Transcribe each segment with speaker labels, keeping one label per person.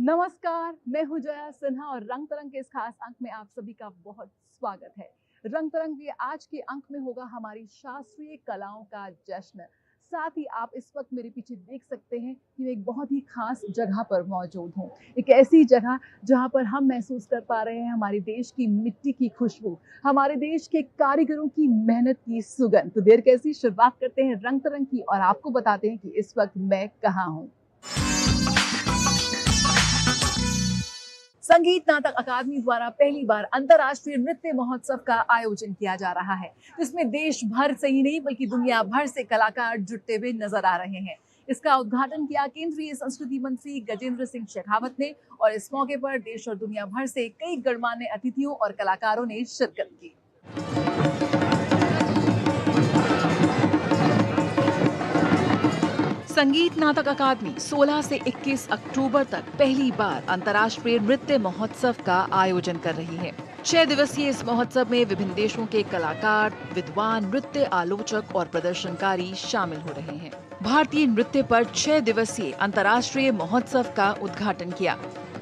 Speaker 1: नमस्कार, मैं हूं जया सिन्हा और रंग तरंग के इस खास अंक में आप सभी का बहुत स्वागत है। रंग तरंग के आज के अंक में होगा हमारी शास्त्रीय कलाओं का जश्न। साथ ही आप इस वक्त मेरे पीछे देख सकते हैं कि मैं एक बहुत ही खास जगह पर मौजूद हूं। एक ऐसी जगह जहां पर हम महसूस कर पा रहे हैं हमारे देश की मिट्टी की खुशबू, हमारे देश के कारीगरों की मेहनत की सुगंध। तो देर कैसी, शुरुआत करते हैं रंग तरंग की और आपको बताते हैं कि इस वक्त मैं कहाँ हूँ। संगीत नाटक अकादमी द्वारा पहली बार अंतर्राष्ट्रीय नृत्य महोत्सव का आयोजन किया जा रहा है, जिसमें देश भर से ही नहीं बल्कि दुनिया भर से कलाकार जुटते हुए नजर आ रहे हैं। इसका उद्घाटन किया केंद्रीय संस्कृति मंत्री गजेंद्र सिंह शेखावत ने और इस मौके पर देश और दुनिया भर से कई गणमान्य अतिथियों और कलाकारों ने शिरकत की। संगीत नाटक अकादमी 16 से 21 अक्टूबर तक पहली बार अंतर्राष्ट्रीय नृत्य महोत्सव का आयोजन कर रही है। 6 दिवसीय इस महोत्सव में विभिन्न देशों के कलाकार, विद्वान, नृत्य आलोचक और प्रदर्शनकारी शामिल हो रहे हैं। भारतीय नृत्य पर 6 दिवसीय अंतर्राष्ट्रीय महोत्सव का उद्घाटन किया,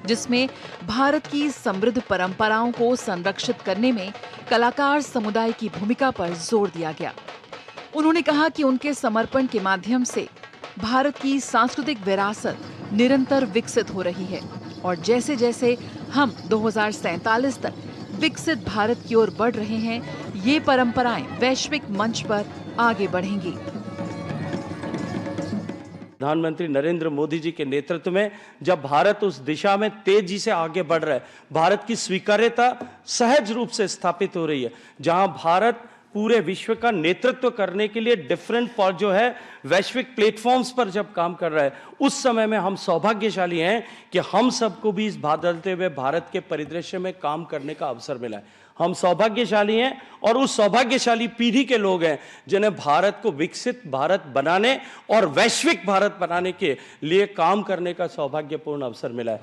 Speaker 1: जिसमें भारत की समृद्ध परंपराओं को संरक्षित करने में कलाकार समुदाय की भूमिका पर जोर दिया गया। उन्होंने कहा कि उनके समर्पण के माध्यम से भारत की सांस्कृतिक विरासत निरंतर विकसित हो रही है और जैसे जैसे हम 2047 तक विकसित भारत की ओर बढ़ रहे हैं, ये परंपराएं वैश्विक मंच पर आगे बढ़ेंगी।
Speaker 2: प्रधानमंत्री नरेंद्र मोदी जी के नेतृत्व में जब भारत उस दिशा में तेजी से आगे बढ़ रहा है, भारत की स्वीकार्यता सहज रूप से स्थापित हो रही है, जहां भारत पूरे विश्व का नेतृत्व करने के लिए डिफरेंट जो है वैश्विक प्लेटफॉर्म्स पर जब काम कर रहा है, उस समय में हम सौभाग्यशाली हैं कि हम सबको भी इस बदलते हुए भारत के परिदृश्य में काम करने का अवसर मिला है। हम सौभाग्यशाली हैं और उस सौभाग्यशाली पीढ़ी के लोग हैं जिन्हें भारत को विकसित भारत बनाने और वैश्विक भारत बनाने के लिए काम करने का सौभाग्यपूर्ण अवसर मिला है।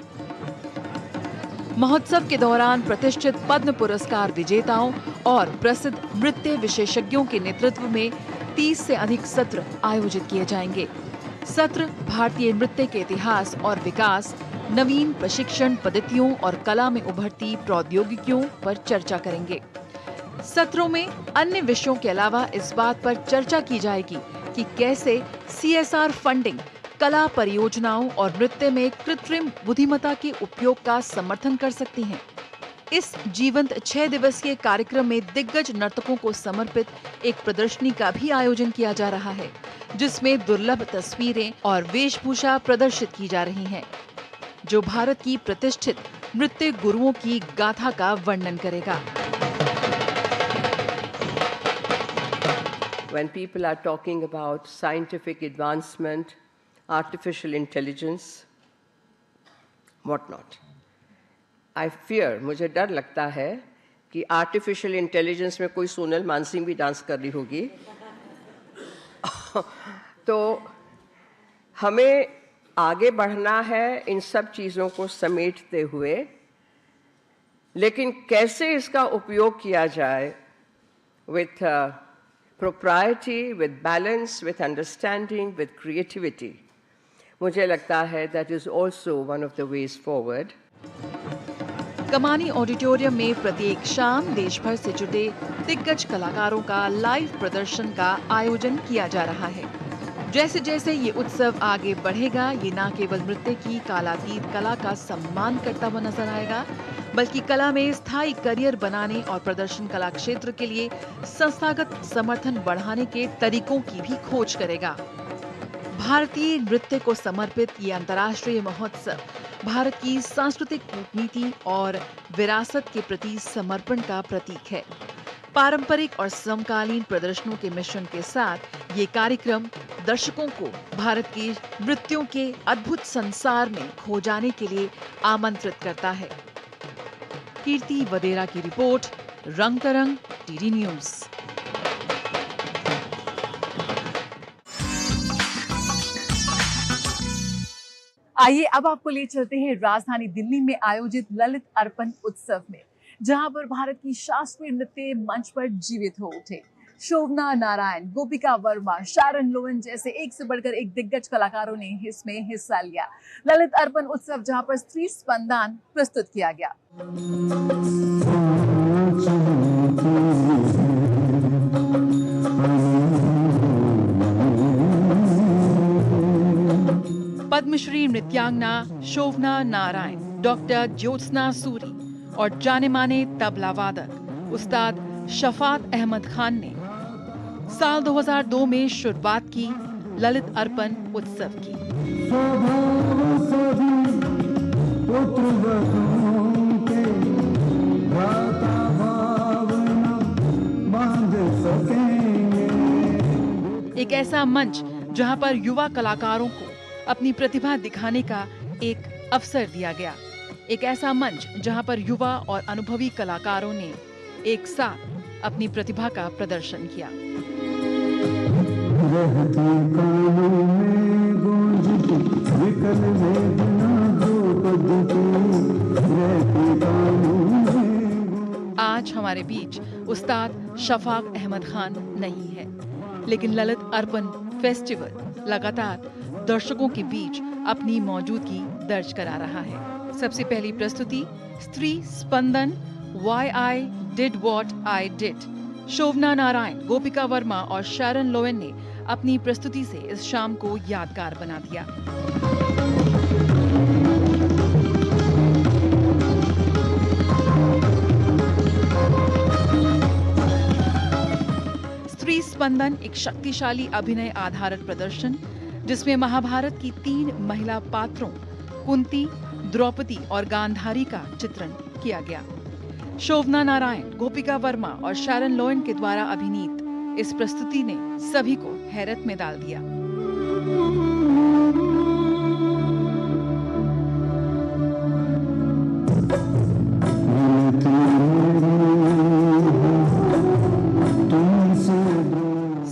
Speaker 1: महोत्सव के दौरान प्रतिष्ठित पद्म पुरस्कार विजेताओं और प्रसिद्ध नृत्य विशेषज्ञों के नेतृत्व में 30 से अधिक सत्र आयोजित किए जाएंगे। सत्र भारतीय नृत्य के इतिहास और विकास, नवीन प्रशिक्षण पद्धतियों और कला में उभरती प्रौद्योगिकियों पर चर्चा करेंगे। सत्रों में अन्य विषयों के अलावा इस बात पर चर्चा की जाएगी कि कैसे CSR फंडिंग कला परियोजनाओं और नृत्य में कृत्रिम बुद्धिमत्ता के उपयोग का समर्थन कर सकती हैं। इस जीवंत 6 दिवसीय कार्यक्रम में दिग्गज नर्तकों को समर्पित एक प्रदर्शनी का भी आयोजन किया जा रहा है, जिसमें दुर्लभ तस्वीरें और वेशभूषा प्रदर्शित की जा रही हैं, जो भारत की प्रतिष्ठित नृत्य गुरुओं की गाथा का वर्णन करेगा।
Speaker 3: When people are talking about scientific advancement, artificial intelligence, what not? I fear, मुझे डर लगता है कि आर्टिफिशियल इंटेलिजेंस में कोई सोनल मानसिंह भी डांस कर रही होगी। तो हमें आगे बढ़ना है इन सब चीज़ों को समेटते हुए, लेकिन कैसे इसका उपयोग किया जाए with propriety, with balance, with understanding, with creativity, मुझे लगता है that is also one of the ways forward.
Speaker 1: कमानी ऑडिटोरियम में प्रत्येक शाम देश भर से जुटे दिग्गज कलाकारों का लाइव प्रदर्शन का आयोजन किया जा रहा है। जैसे जैसे ये उत्सव आगे बढ़ेगा, ये न केवल नृत्य की कालातीत कला का सम्मान करता हुआ नजर आएगा, बल्कि कला में स्थायी करियर बनाने और प्रदर्शन कला क्षेत्र के लिए संस्थागत समर्थन बढ़ाने के तरीकों की भी खोज करेगा। भारतीय नृत्य को समर्पित ये अंतर्राष्ट्रीय महोत्सव भारत की सांस्कृतिक कूटनीति और विरासत के प्रति समर्पण का प्रतीक है। पारंपरिक और समकालीन प्रदर्शनों के मिश्रण के साथ ये कार्यक्रम दर्शकों को भारत के नृत्यों के अद्भुत संसार में खो जाने के लिए आमंत्रित करता है। कीर्ति वदेरा की रिपोर्ट, रंग तरंग, DD न्यूज। आइए अब आपको ले चलते हैं राजधानी दिल्ली में आयोजित ललित अर्पण उत्सव में, जहां पर भारत की शास्त्रीय नृत्य मंच पर जीवित हो उठे।
Speaker 4: शोभना नारायण, गोपिका वर्मा, शारन लोवन जैसे एक से बढ़कर एक दिग्गज कलाकारों ने इसमें हिस्सा लिया। ललित अर्पण उत्सव जहां पर स्त्री स्पंदन प्रस्तुत किया गया।
Speaker 1: पद्मश्री नृत्यांगना शोभना नारायण, डॉक्टर ज्योत्सना सूरी और जाने माने तबला वादक उस्ताद शफात अहमद खान ने साल 2002 में शुरुआत की ललित अर्पण उत्सव की। एक ऐसा मंच जहां पर युवा कलाकारों को अपनी प्रतिभा दिखाने का एक अवसर दिया गया। एक ऐसा मंच जहां पर युवा और अनुभवी कलाकारों ने एक साथ अपनी प्रतिभा का प्रदर्शन किया। आज हमारे बीच उस्ताद शफाक अहमद खान नहीं है, लेकिन ललित अर्पण फेस्टिवल लगातार दर्शकों के बीच अपनी मौजूदगी दर्ज करा रहा है। सबसे पहली प्रस्तुति स्त्री स्पंदन, why I did what I did. Shobhana Narayan, Gopika Varma और शारन लोवन ने अपनी प्रस्तुति से इस शाम को यादगार बना दिया। स्त्री स्पंदन एक शक्तिशाली अभिनय आधारित प्रदर्शन जिसमें महाभारत की 3 महिला पात्रों कुंती, द्रौपदी और गांधारी का चित्रण किया गया। शोभना नारायण, गोपिका वर्मा और शारन लोवन के द्वारा अभिनीत इस प्रस्तुति ने सभी को हैरत में डाल दिया।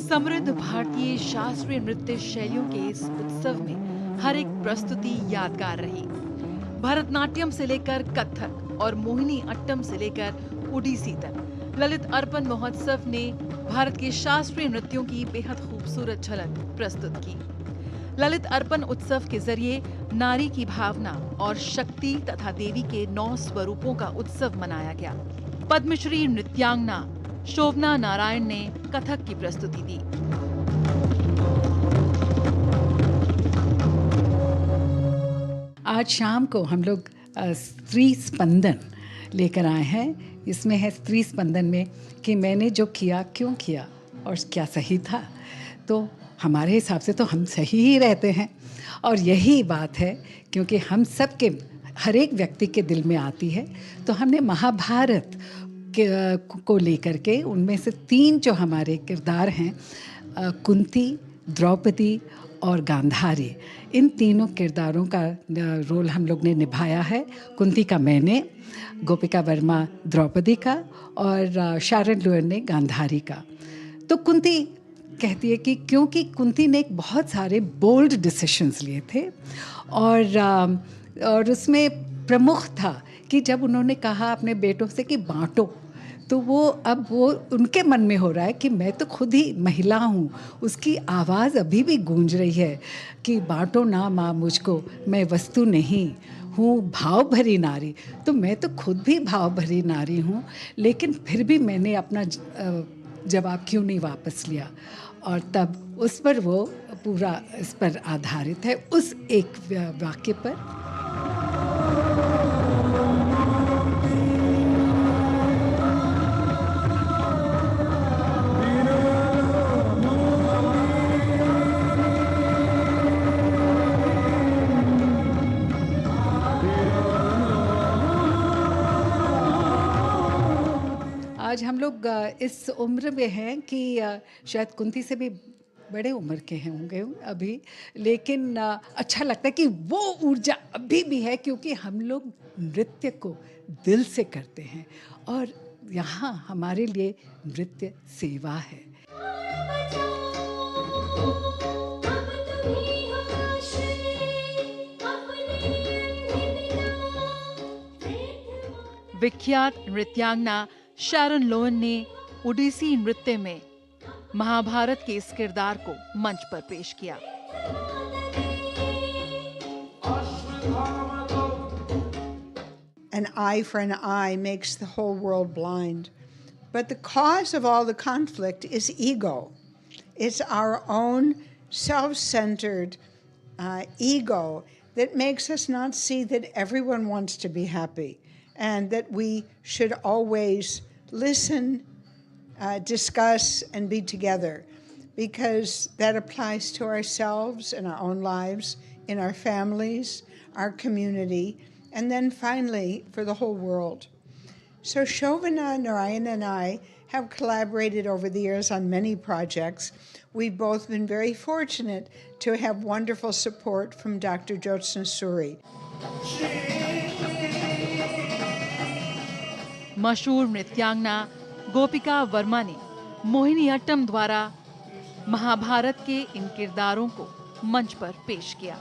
Speaker 1: समृद्ध भारतीय शास्त्रीय नृत्य शैलियों के इस उत्सव में हर एक प्रस्तुति यादगार रही। भरतनाट्यम से लेकर कथक और मोहिनी अट्टम से लेकर ओडिसी तक ललित अर्पण महोत्सव ने भारत के शास्त्रीय नृत्यों की बेहद खूबसूरत झलक प्रस्तुत की। ललित अर्पण उत्सव के जरिए नारी की भावना और शक्ति तथा देवी के 9 स्वरूपों का उत्सव मनाया गया। पद्मश्री नृत्यांगना शोभना नारायण ने कथक की प्रस्तुति दी।
Speaker 5: आज शाम को हम लोग स्त्री स्पंदन लेकर आए हैं। इसमें है स्त्री स्पंदन में कि मैंने जो किया क्यों किया और क्या सही था। तो हमारे हिसाब से तो हम सही ही रहते हैं और यही बात है, क्योंकि हम सब के हर एक व्यक्ति के दिल में आती है। तो हमने महाभारत को लेकर के उनमें से 3 जो हमारे किरदार हैं, कुंती, द्रौपदी और गांधारी, इन तीनों किरदारों का रोल हम लोग ने निभाया है। कुंती का मैंने, गोपिका वर्मा द्रौपदी का और शारन लोवन ने गांधारी का। तो कुंती कहती है कि क्योंकि कुंती ने एक बहुत सारे बोल्ड डिसीशंस लिए थे और उसमें प्रमुख था कि जब उन्होंने कहा अपने बेटों से कि बांटो, तो वो उनके मन में हो रहा है कि मैं तो खुद ही महिला हूँ। उसकी आवाज़ अभी भी गूंज रही है कि बांटो ना माँ मुझको, मैं वस्तु नहीं हूँ, भाव भरी नारी। तो मैं तो खुद भी भाव भरी नारी हूँ, लेकिन फिर भी मैंने अपना जवाब क्यों नहीं वापस लिया। और तब उस पर वो पूरा इस पर आधारित है, उस एक वाक्य पर। आज हम लोग इस उम्र में हैं कि शायद कुंती से भी बड़े उम्र के हैं होंगे अभी, लेकिन अच्छा लगता है कि वो ऊर्जा अभी भी है, क्योंकि हम लोग नृत्य को दिल से करते हैं और यहाँ हमारे लिए नृत्य सेवा है।
Speaker 1: विख्यात नृत्यांगना शारन लोवन ने ओडिसी नृत्य में महाभारत के इस किरदार को मंच पर पेश किया।
Speaker 6: An eye for an eye makes the whole world blind. But the cause of all the conflict is ego. It's our own self-centered ego that makes us not see that everyone wants to be happy and that we should always listen, discuss, and be together, because that applies to ourselves in our own lives, in our families, our community, and then finally for the whole world. So Shobhana, Narayan, and I have collaborated over the years on many projects. We've both been very fortunate to have wonderful support from Dr. Jyotsna Suri.
Speaker 1: मशहूर नृत्यांगना गोपिका वर्मा ने मोहिनीअट्टम द्वारा महाभारत के इन किरदारों को मंच पर पेश किया।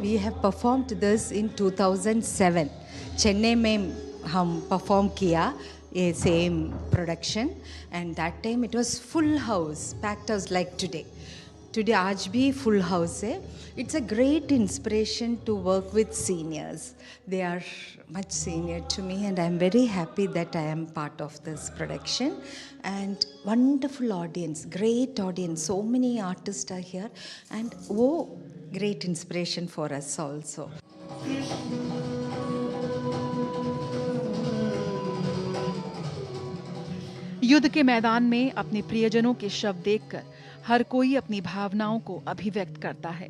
Speaker 7: We have performed this in 2007. Chennai में हम perform किया ये same production, and that time it was full house, packed house like today. Today आज भी full house है. It's a great inspiration to work with seniors. They are much senior to me, and I'm very happy that I am part of this production. And wonderful audience, great audience. So many artists are here, and great inspiration for us also.
Speaker 1: युद्ध के मैदान में अपने प्रियजनों के शव देखकर हर कोई अपनी भावनाओं को अभिव्यक्त करता है,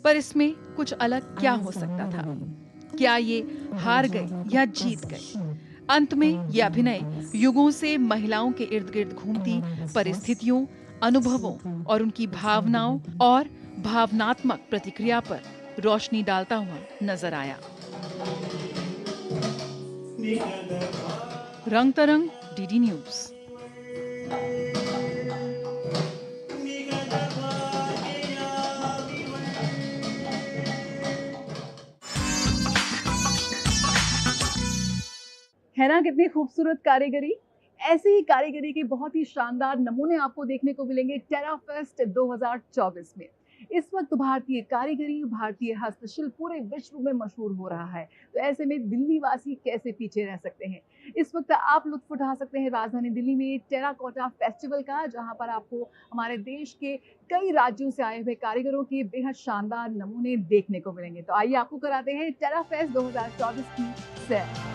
Speaker 1: पर इसमें कुछ अलग क्या हो सकता था? क्या ये हार गए या जीत गए? अंत में ये अभिनय युगों से महिलाओं के इर्द गिर्द घूमती परिस्थितियों, अनुभवों और उनकी भावनाओं और भावनात्मक प्रतिक्रिया पर रोशनी डालता हुआ नजर आया। रंग तरंग, डीडी न्यूज।
Speaker 4: है ना कितनी खूबसूरत कारीगरी। ऐसी ही कारीगरी के बहुत ही शानदार नमूने आपको देखने को मिलेंगे टेरा फेस्ट 2024 में। इस वक्त भारतीय कारीगरी, भारतीय हस्तशिल्प पूरे विश्व में मशहूर हो रहा है, तो ऐसे में दिल्ली वासी कैसे पीछे रह सकते हैं। इस वक्त आप लुत्फ उठा सकते हैं राजधानी दिल्ली में टेराकोटा फेस्टिवल का, जहां पर आपको हमारे देश के कई राज्यों से आए हुए कारीगरों के बेहद शानदार नमूने देखने को मिलेंगे। तो आइए आपको कराते हैं टेरा फेस्ट 2024 की सैर।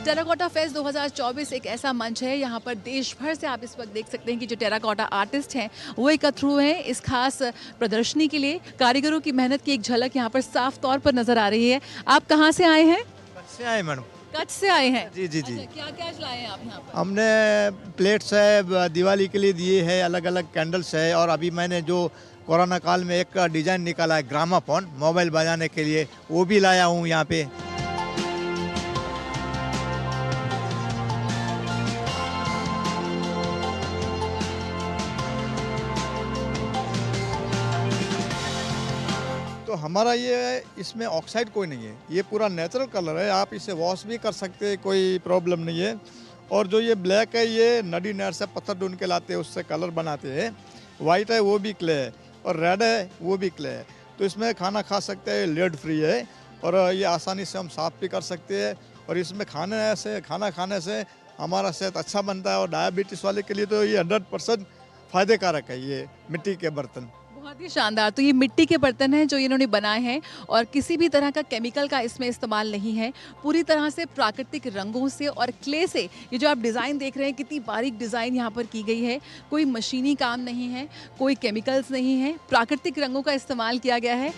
Speaker 4: टेराकोटा फेस्ट 2024 एक ऐसा मंच है, यहाँ पर देश भर से आप इस वक्त देख सकते हैं कि जो टेराकोटा आर्टिस्ट हैं वो एकत्र हुए हैं इस खास प्रदर्शनी के लिए। कारीगरों की मेहनत की एक झलक यहाँ पर साफ तौर पर नजर आ रही है। आप कहाँ से आए हैं?
Speaker 8: कच्छ से आए मैडम।
Speaker 4: कच्छ से आए हैं?
Speaker 8: जी जी जी।
Speaker 4: क्या क्या लाए हैं आप यहाँ पर?
Speaker 8: हमने प्लेट्स है दिवाली के लिए दिए है, अलग अलग कैंडल्स है, और अभी मैंने जो कोरोना काल में एक डिजाइन निकाला है ग्रामाफोन मोबाइल बजाने के लिए, वो भी लाया हूँ यहाँ पे। तो हमारा ये इसमें ऑक्साइड कोई नहीं है, ये पूरा नेचुरल कलर है, आप इसे वॉश भी कर सकते हैं, कोई प्रॉब्लम नहीं है। और जो ये ब्लैक है ये नदी नहर से पत्थर ढूंढ के लाते हैं, उससे कलर बनाते हैं। वाइट है वो भी क्ले है, और रेड है वो भी क्ले है। तो इसमें खाना खा सकते हैं, लेड फ्री है, और ये आसानी से हम साफ भी कर सकते हैं। और इसमें खाना खाने से हमारा सेहत अच्छा बनता है, और डायबिटीज़ वाले के लिए तो ये 100% फ़ायदेकारक है ये मिट्टी के बर्तन।
Speaker 4: बहुत ही शानदार। तो ये मिट्टी के बर्तन हैं जो इन्होंने बनाए हैं, और किसी भी तरह का केमिकल का इसमें इस्तेमाल नहीं है, पूरी तरह से प्राकृतिक रंगों से और क्ले से। ये जो आप डिज़ाइन देख रहे हैं, कितनी बारीक डिज़ाइन यहाँ पर की गई है, कोई मशीनी काम नहीं है, कोई केमिकल्स नहीं है, प्राकृतिक रंगों का इस्तेमाल किया गया है।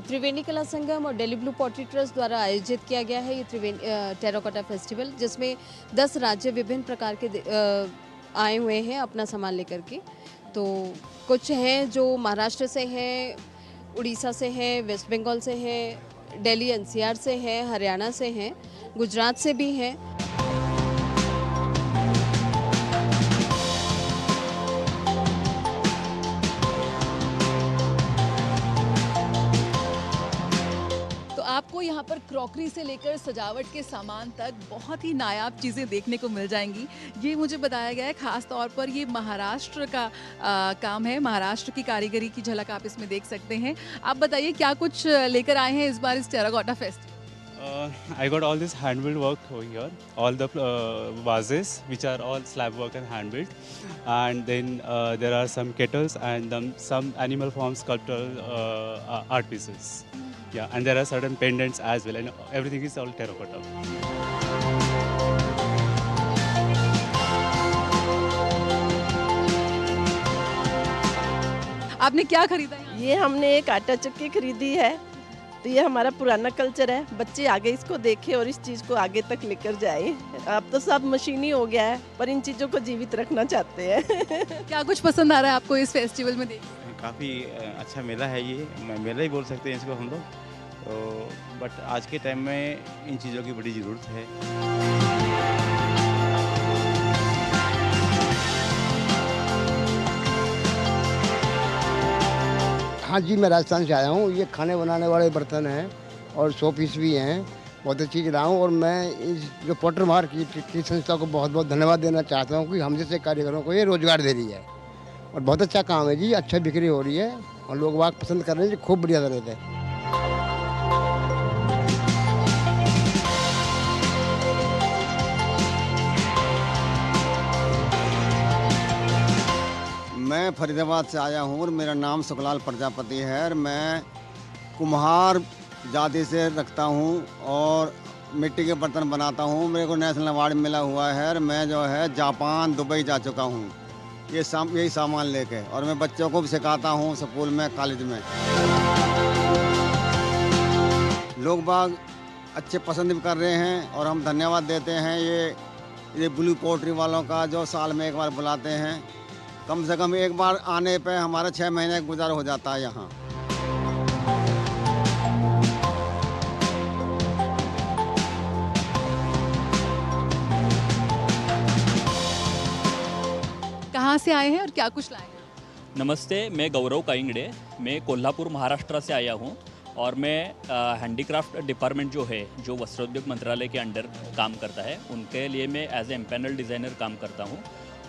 Speaker 9: त्रिवेणी कला संगम और दिल्ली ब्लू पॉटरी ट्रस्ट द्वारा आयोजित किया गया है ये टेराकोटा फेस्टिवल, जिसमें 10 राज्य विभिन्न प्रकार के आए हुए हैं अपना सामान लेकर के। तो कुछ हैं जो महाराष्ट्र से हैं, उड़ीसा से हैं, वेस्ट बंगाल से हैं, दिल्ली एनसीआर से हैं, हरियाणा से हैं, गुजरात से भी हैं।
Speaker 4: तो आपको यहाँ पर क्रॉकरी से लेकर सजावट के सामान तक बहुत ही नायाब चीज़ें देखने को मिल जाएंगी। ये मुझे बताया गया है खास तौर पर ये महाराष्ट्र का काम है, महाराष्ट्र की कारीगरी की झलक आप इसमें देख सकते हैं। आप बताइए क्या कुछ लेकर आए हैं इस बार इस terracotta fest?
Speaker 10: I got all this hand-built work over here, all the vases which are all slab work and hand-built, and then there are some kettles and some animal form sculptural art pieces. Yeah, and there are certain pendants as well, and everything is all terracotta.
Speaker 4: आपने क्या खरीदा है?
Speaker 11: ये हमने एक आटा चक्की खरीदी है। तो ये हमारा पुराना कल्चर है, बच्चे आगे इसको देखें और इस चीज़ को आगे तक लेकर जाए। अब तो सब मशीनी हो गया है, पर इन चीज़ों को जीवित रखना चाहते हैं।
Speaker 4: क्या कुछ पसंद आ रहा है आपको इस फेस्टिवल में देख?
Speaker 12: काफ़ी अच्छा मेला है ये, मेला ही बोल सकते हैं इसको हम लोग। तो बट आज के टाइम में इन चीज़ों की बड़ी ज़रूरत है।
Speaker 13: हाँ जी, मैं राजस्थान से आया हूँ। ये खाने बनाने वाले बर्तन हैं और शो पीस भी हैं, बहुत अच्छी चीज़ रहा हूँ। और मैं इस जो पॉटर मार्क की संस्था को बहुत बहुत धन्यवाद देना चाहता हूँ कि हम जैसे कारीगरों को ये रोज़गार दे रही है और बहुत अच्छा काम है जी, अच्छा बिक्री हो रही है और लोग वाक पसंद कर रहे हैं जी, खूब बढ़िया तरह से।
Speaker 14: मैं फरीदाबाद से आया हूँ और मेरा नाम सुखलाल प्रजापति है और मैं कुम्हार जाति से रखता हूँ और मिट्टी के बर्तन बनाता हूँ। मेरे को नेशनल अवार्ड मिला हुआ है और मैं जो है जापान दुबई जा चुका हूँ यही सामान लेके, और मैं बच्चों को भी सिखाता हूँ स्कूल में, कॉलेज में। लोग बाग अच्छे पसंद भी कर रहे हैं और हम धन्यवाद देते हैं ये ब्लू पोट्री वालों का जो साल में एक बार बुलाते हैं। कम से कम एक बार आने पे हमारा 6 महीने गुजारा हो जाता है यहाँ।
Speaker 4: कहाँ से आए हैं और क्या कुछ लाए हैं?
Speaker 15: नमस्ते, मैं गौरव काइंगड़े, मैं कोल्हापुर महाराष्ट्र से आया हूँ और मैं हैंडीक्राफ्ट डिपार्टमेंट जो है, जो वस्त्रोद्योग मंत्रालय के अंडर काम करता है, उनके लिए मैं एज ए एम्पैनल डिज़ाइनर काम करता हूँ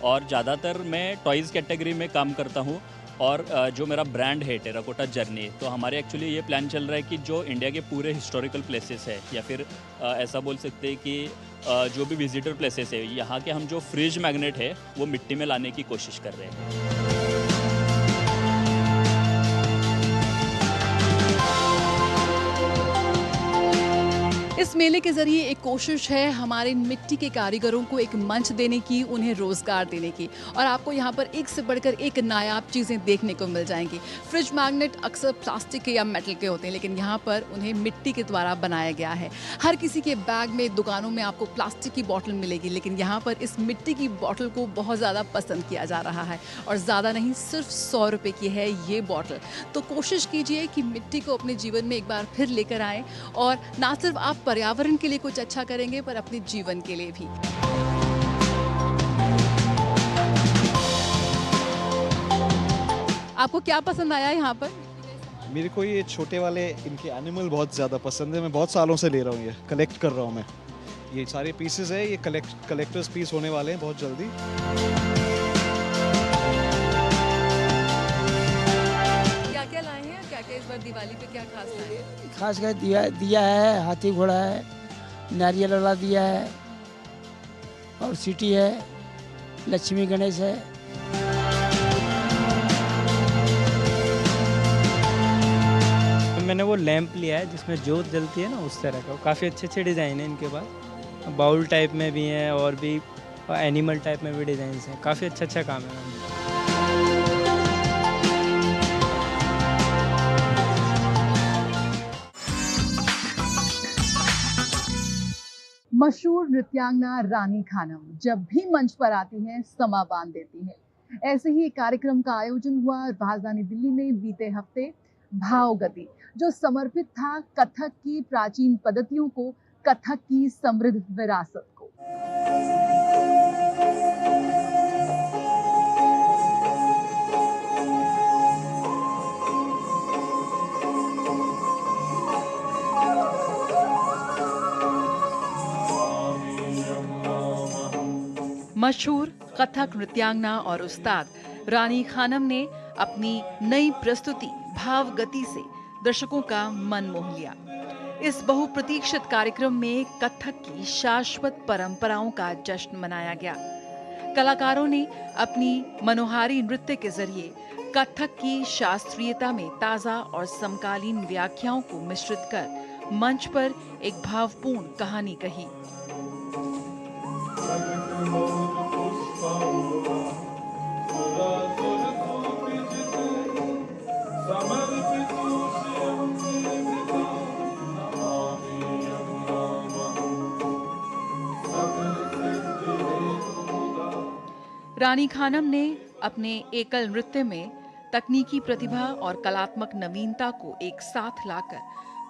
Speaker 15: और ज़्यादातर मैं टॉयज़ कैटेगरी में काम करता हूँ। और जो मेरा ब्रांड है टेराकोटा जर्नी, तो हमारे एक्चुअली ये प्लान चल रहा है कि जो इंडिया के पूरे हिस्टोरिकल प्लेसेस है या फिर ऐसा बोल सकते हैं कि जो भी विजिटर प्लेसेस है, यहाँ के हम जो फ्रिज मैग्नेट है वो मिट्टी में लाने की कोशिश कर रहे हैं।
Speaker 4: इस मेले के जरिए एक कोशिश है हमारे मिट्टी के कारीगरों को एक मंच देने की, उन्हें रोजगार देने की, और आपको यहाँ पर एक से बढ़कर एक नायाब चीज़ें देखने को मिल जाएंगी। फ्रिज मैग्नेट अक्सर प्लास्टिक के या मेटल के होते हैं, लेकिन यहाँ पर उन्हें मिट्टी के द्वारा बनाया गया है। हर किसी के बैग में, दुकानों में आपको प्लास्टिक की बॉटल मिलेगी, लेकिन यहाँ पर इस मिट्टी की बॉटल को बहुत ज़्यादा पसंद किया जा रहा है और ज़्यादा नहीं, सिर्फ 100 रुपये की है ये बॉटल। तो कोशिश कीजिए कि मिट्टी को अपने जीवन में एक बार फिर लेकर आएँ और ना सिर्फ आप पर्यावरण के लिए कुछ अच्छा करेंगे पर अपने जीवन के लिए भी। आपको क्या पसंद आया यहाँ पर?
Speaker 16: मेरे को ये छोटे वाले इनके एनिमल बहुत ज़्यादा पसंद है। मैं बहुत सालों से ले रहा हूँ, ये कलेक्ट कर रहा हूँ मैं। ये सारे पीसेस है, ये कलेक्टर्स पीस होने वाले हैं बहुत जल्दी।
Speaker 4: क्या क्या लाए हैं, क्या क्या इस बार दिवाली पे क्या खास लाए हैं?
Speaker 17: खास कर दिया है, हाथी घोड़ा है, नारियल वाला दिया है और सीटी है, लक्ष्मी गणेश है।
Speaker 18: मैंने वो लैंप लिया है जिसमें जोत जलती है ना, उस तरह का। काफ़ी अच्छे अच्छे डिज़ाइन है इनके पास, बाउल टाइप में भी हैं और भी एनिमल टाइप में भी डिज़ाइन हैं। काफ़ी अच्छा काम है।
Speaker 4: मशहूर नृत्यांगना रानी खानम जब भी मंच पर आती हैं समा बांध देती हैं। ऐसे ही एक कार्यक्रम का आयोजन हुआ राजधानी दिल्ली में बीते हफ्ते। भाव गति, जो समर्पित था कथक की प्राचीन पद्धतियों को, कथक की समृद्ध विरासत को। मशहूर कथक नृत्यांगना और उस्ताद रानी खानम ने अपनी नई प्रस्तुति भाव गति से दर्शकों का मन मोह लिया। इस बहुप्रतीक्षित कार्यक्रम में कथक की शाश्वत परंपराओं का जश्न मनाया गया। कलाकारों ने अपनी मनोहारी नृत्य के जरिए कथक की शास्त्रीयता में ताजा और समकालीन व्याख्याओं को मिश्रित कर मंच पर एक भावपूर्ण कहानी कही। रानी खानम ने अपने एकल नृत्य में तकनीकी प्रतिभा और कलात्मक नवीनता को एक साथ लाकर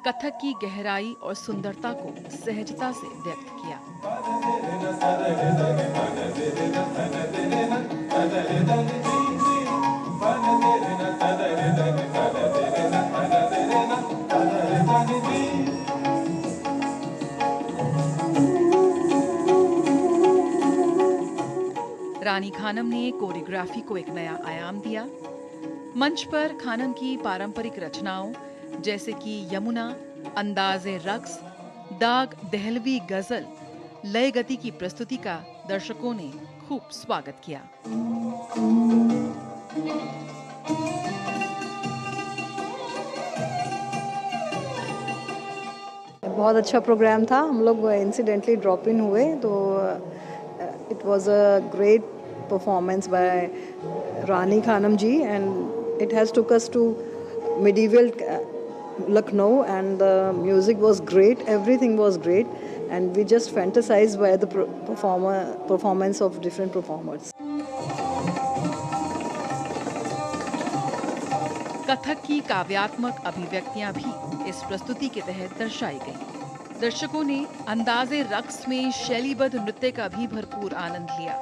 Speaker 4: कथक की गहराई और सुंदरता को सहजता से व्यक्त किया। रानी खानम ने कोरियोग्राफी को एक नया आयाम दिया। मंच पर खानम की पारंपरिक रचनाओं जैसे कि यमुना, अंदाज़े रक्स, दाग दहलवी गजल, लय गति की प्रस्तुति का दर्शकों ने खूब स्वागत किया।
Speaker 19: बहुत अच्छा प्रोग्राम था। हम लोग इंसिडेंटली ड्रॉप इन हुए तो it was a great performance by Rani Khanam ji and it has took us to medieval Lucknow and the music was great, everything was great and we just fantasized by the performance of different performers.
Speaker 1: Kathak की काव्यात्मक अभिव्यक्तियां भी इस प्रस्तुति के तहत दर्शाई गईं। दर्शकों ने अंदाज़े रक्स में शैलीबद्ध नृत्य का भी भरपूर आनंद लिया।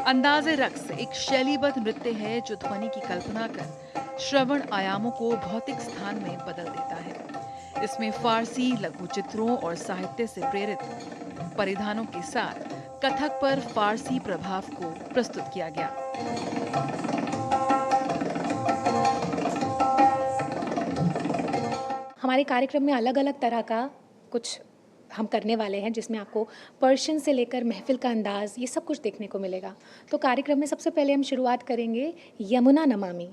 Speaker 1: अंदाज़े रक्स एक शैलीबद्ध नृत्य है जो ध्वनि की कल्पना कर श्रवण आयामों को भौतिक स्थान में बदल देता है। इसमें फारसी लघु चित्रों और साहित्य से प्रेरित परिधानों के साथ कथक पर फारसी प्रभाव को प्रस्तुत किया गया।
Speaker 20: हमारे कार्यक्रम में अलग अलग तरह का कुछ हम करने वाले हैं जिसमें आपको पर्शियन से लेकर महफिल का अंदाज ये सब कुछ देखने को मिलेगा। तो कार्यक्रम में सबसे पहले हम शुरुआत करेंगे यमुना नमामि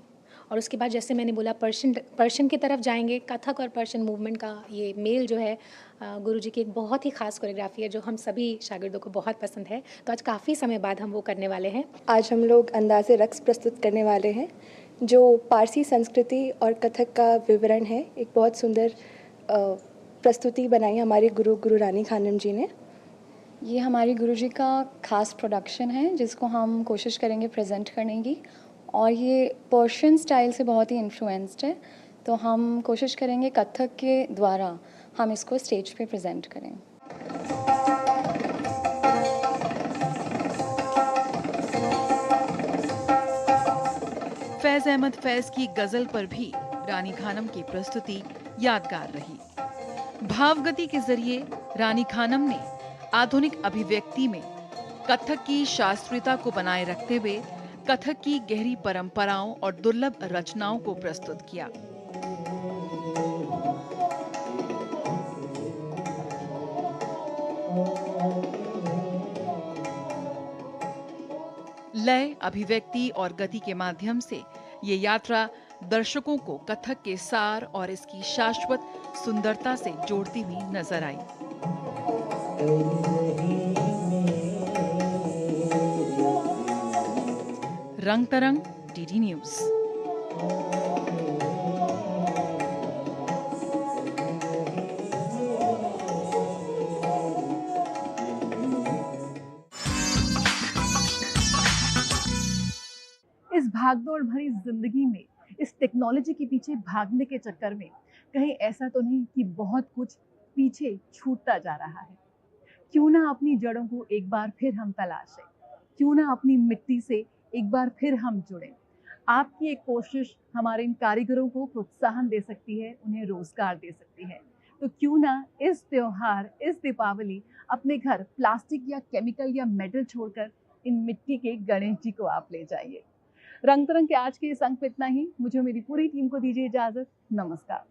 Speaker 20: और उसके बाद जैसे मैंने बोला पर्शियन की तरफ जाएंगे। कथक और पर्शियन मूवमेंट का ये मेल जो है गुरुजी की एक बहुत ही खास कोरियोग्राफी है जो हम सभी शागिर्दों को बहुत पसंद है। तो आज काफ़ी समय बाद हम वो करने वाले हैं।
Speaker 21: आज हम लोग अंदाज़े रक्स प्रस्तुत करने वाले हैं जो पारसी संस्कृति और कथक का विवरण है। एक बहुत सुंदर प्रस्तुति बनाई हमारे गुरु रानी खानम जी ने।
Speaker 22: ये हमारे गुरुजी का खास प्रोडक्शन है जिसको हम कोशिश करेंगे प्रेजेंट करने की और ये पर्शियन स्टाइल से बहुत ही इन्फ्लुएंस्ड है। तो हम कोशिश करेंगे कथक के द्वारा हम इसको स्टेज पे प्रेजेंट करें।
Speaker 1: फैज़ अहमद फैज़ की गजल पर भी रानी खानम की प्रस्तुति यादगार रही। भावगति के जरिए रानी खानम ने आधुनिक अभिव्यक्ति में कथक की शास्त्रीयता को बनाए रखते हुए कथक की गहरी परंपराओं और दुर्लभ रचनाओं को प्रस्तुत किया। लय, अभिव्यक्ति और गति के माध्यम से ये यात्रा दर्शकों को कथक के सार और इसकी शाश्वत सुंदरता से जोड़ती हुई नजर आई। रंग तरंग, डीडी न्यूज।
Speaker 4: इस भागदौड़ भरी जिंदगी में इस टेक्नोलॉजी के पीछे भागने के चक्कर में कहीं ऐसा तो नहीं कि बहुत कुछ पीछे छूटता जा रहा है? क्यों ना अपनी जड़ों को एक बार फिर हम तलाशें, क्यों ना अपनी मिट्टी से एक बार फिर हम जुड़ें। आपकी एक कोशिश हमारे इन कारीगरों को प्रोत्साहन दे सकती है, उन्हें रोजगार दे सकती है। तो क्यों ना इस त्योहार, इस दीपावली अपने घर प्लास्टिक या केमिकल या मेटल छोड़कर इन मिट्टी के गणेश जी को आप ले जाइए। रंग तरंग के आज के इस अंक में इतना ही। मुझे मेरी पूरी टीम को दीजिए इजाजत। नमस्कार।